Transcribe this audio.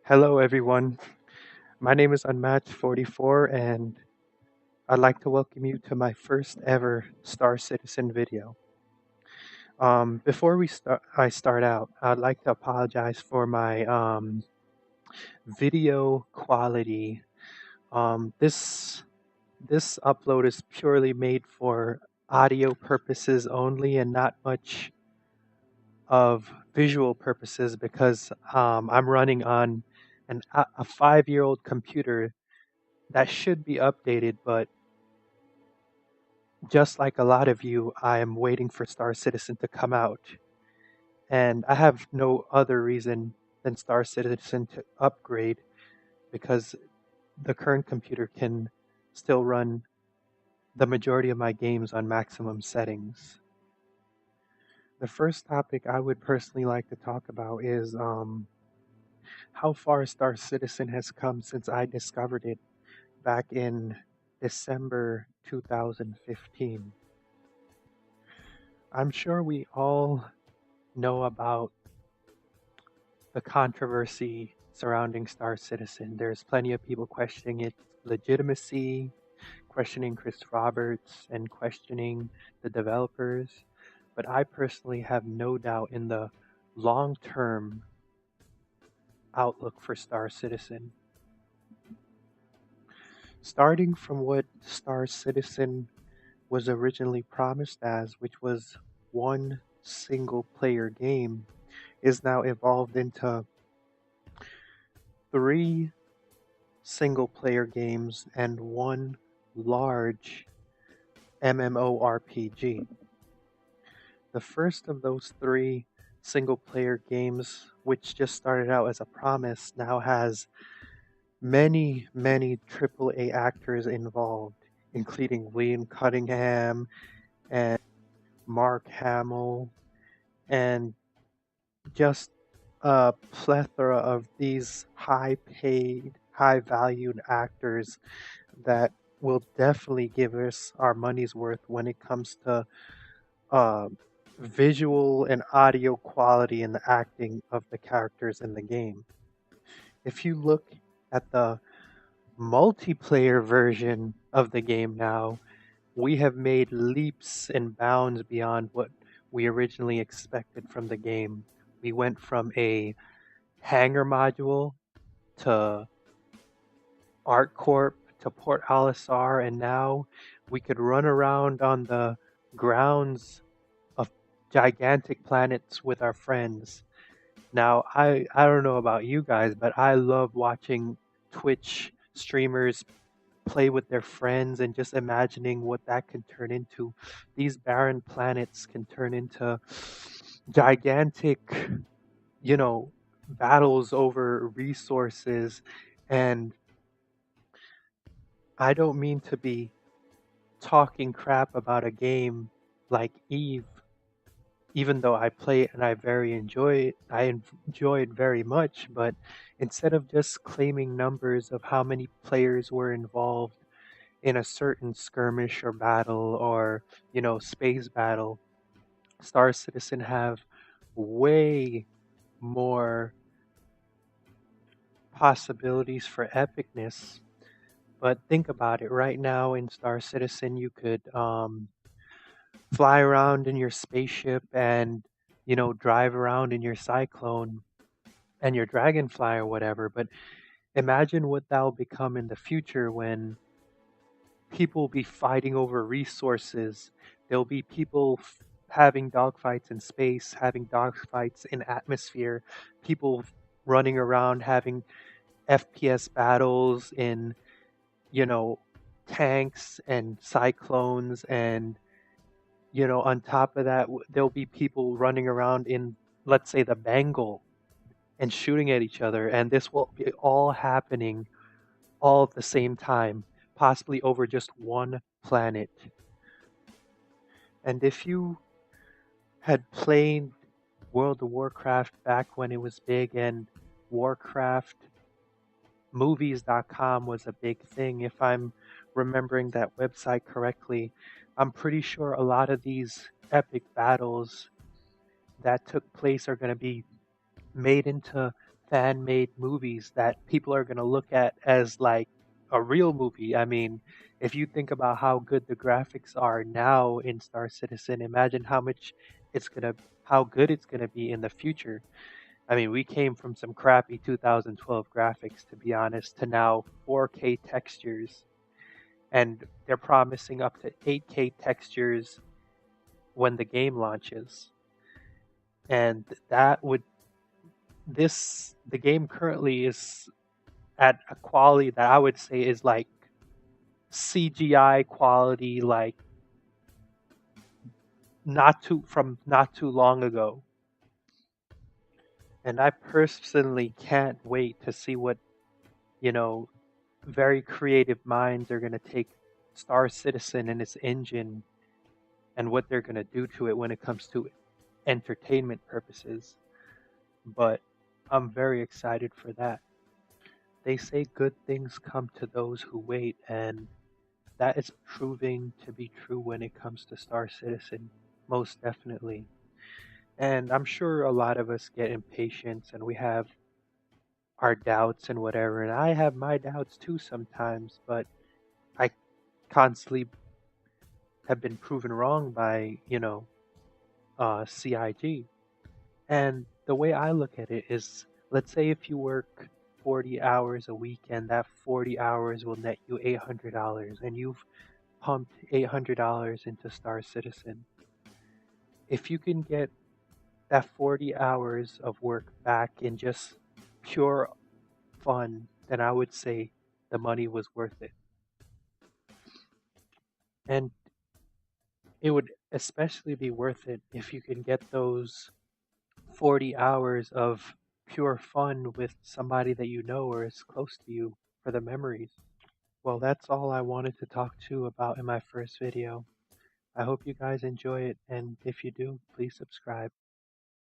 Hello, everyone. My name is Unmatched44, and I'd like to welcome you to my first ever Star Citizen video. Before I start out, I'd like to apologize for my video quality. This upload is purely made for audio purposes only, and not much of visual purposes because I'm running on a 5-year-old computer that should be updated, but just like a lot of you, I am waiting for Star Citizen to come out. And I have no other reason than Star Citizen to upgrade because the current computer can still run the majority of my games on maximum settings. The first topic I would personally like to talk about is how far Star Citizen has come since I discovered it back in December 2015. I'm sure we all know about the controversy surrounding Star Citizen. There's plenty of people questioning its legitimacy, questioning Chris Roberts, and questioning the developers. But I personally have no doubt in the long term outlook for Star Citizen. Starting from what Star Citizen was originally promised as, which was one single player game, is now evolved into 3 single player games and 1 large MMORPG. The first of those 3 single player games, which just started out as a promise, now has many AAA actors involved, including William Cunningham and Mark Hamill, and just a plethora of these high paid, high valued actors that will definitely give us our money's worth when it comes to uh, visual and audio quality in the acting of the characters in the game. If you look at the multiplayer version of the game now, we have made leaps and bounds beyond what we originally expected from the game. We went from a hangar module to ArcCorp to Port Alisar, and now we could run around on the grounds of gigantic planets with our friends. Now, I don't know about you guys, but I love watching Twitch streamers play with their friends and just imagining what that can turn into. These barren planets can turn into gigantic, you know, battles over resources. And I don't mean to be talking crap about a game like Eve, even though I play it and I enjoy it very much, but instead of just claiming numbers of how many players were involved in a certain skirmish or battle or, space battle, Star Citizen have way more possibilities for epicness. But think about it. Right now in Star Citizen, you could fly around in your spaceship and drive around in your Cyclone and your Dragonfly or whatever. But imagine what that'll become in the future when people will be fighting over resources. There'll be people having dogfights in space, having dogfights in atmosphere, people running around having FPS battles in, you know, tanks and cyclones, and on top of that, there'll be people running around in, let's say, the Bengal and shooting at each other, and this will be all happening all at the same time, possibly over just one planet. And if you had played World of Warcraft back when it was big and Warcraft movies.com was a big thing, if I'm remembering that website correctly, I'm pretty sure a lot of these epic battles that took place are going to be made into fan-made movies that people are going to look at as like a real movie. I mean, if you think about how good the graphics are now in Star Citizen, imagine how good it's going to be in the future. I mean, we came from some crappy 2012 graphics, to be honest, to now 4K textures, and they're promising up to 8K textures when the game launches. And that would the game currently is at a quality that I would say is like CGI quality, like not too long ago. And I personally can't wait to see what, you know, very creative minds are going to take Star Citizen and its engine and what they're going to do to it when it comes to entertainment purposes. But I'm very excited for that. They say good things come to those who wait, and that is proving to be true when it comes to Star Citizen, most definitely. And I'm sure a lot of us get impatient and we have our doubts and whatever, and I have my doubts too sometimes, but I constantly have been proven wrong by, CIG. And the way I look at it is, let's say if you work 40 hours a week and that 40 hours will net you $800 and you've pumped $800 into Star Citizen. If you can get that 40 hours of work back in just pure fun, then I would say the money was worth it. And it would especially be worth it if you can get those 40 hours of pure fun with somebody that you know or is close to you for the memories. Well, that's all I wanted to talk to about in my first video. I hope you guys enjoy it, and if you do, please subscribe.